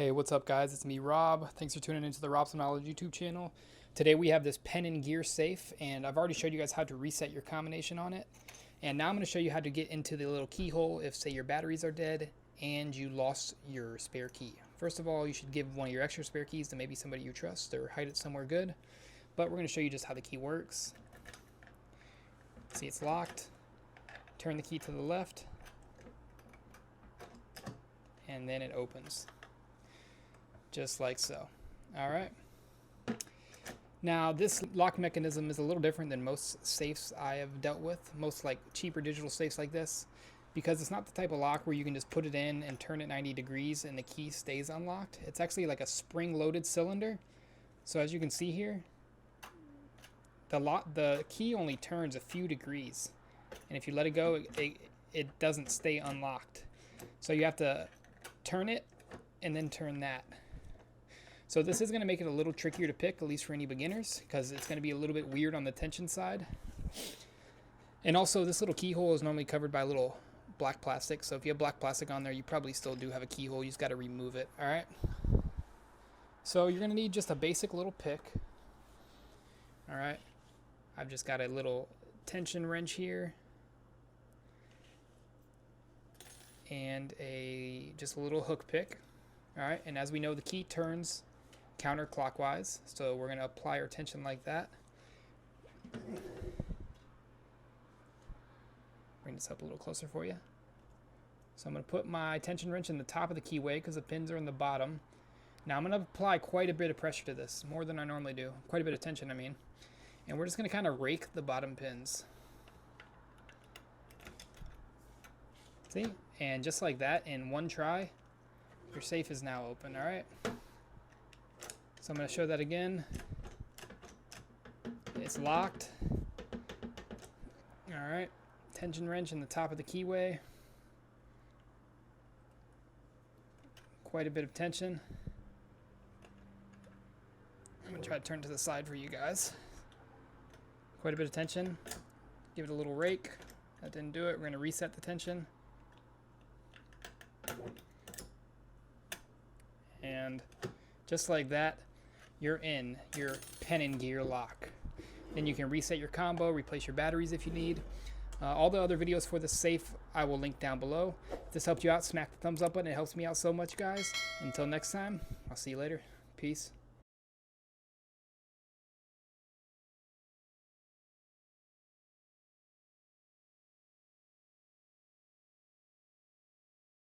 Hey, what's up guys? It's me, Rob. Thanks for tuning into the Rob's Knowledge YouTube channel. Today we have this Pen+Gear Safe, and I've already showed you guys how to reset your combination on it. And now I'm going to show you how to get into the little keyhole if, say, your batteries are dead and you lost your spare key. First of all, you should give one of your extra spare keys to maybe somebody you trust or hide it somewhere good. But we're going to show you just how the key works. See, it's locked. Turn the key to the left, and then it opens. Just like so. Alright. Now this lock mechanism is a little different than most safes I have dealt with. Most like cheaper digital safes like this. Because it's not the type of lock where you can just put it in and turn it 90 degrees and the key stays unlocked. It's actually like a spring-loaded cylinder. So as you can see here, the key only turns a few degrees. And if you let it go, it doesn't stay unlocked. So you have to turn it and then turn that. So this is going to make it a little trickier to pick, at least for any beginners, because it's going to be a little bit weird on the tension side. And also, this little keyhole is normally covered by a little black plastic. So if you have black plastic on there, you probably still do have a keyhole. You just got to remove it. All right. So you're going to need just a basic little pick. All right. I've just got a little tension wrench here. And just a little hook pick. All right. And as we know, the key turns counterclockwise, so we're going to apply our tension like that. Bring this up a little closer for you. So I'm going to put my tension wrench in the top of the keyway because the pins are in the bottom. Now I'm going to apply quite a bit of pressure to this, more than I normally do. Quite a bit of tension, I mean. And we're just going to kind of rake the bottom pins. See? And just like that, in one try, your safe is now open, all right? So I'm going to show that again. It's locked. All right. Tension wrench in the top of the keyway. Quite a bit of tension. I'm going to try to turn to the side for you guys. Quite a bit of tension. Give it a little rake. That didn't do it. We're going to reset the tension. And just like that, you're in your Pen+Gear lock. Then you can reset your combo, replace your batteries if you need. All the other videos for the safe I will link down below. If this helped you out, smack the thumbs up button. It helps me out so much, guys. Until next time, I'll see you later. Peace.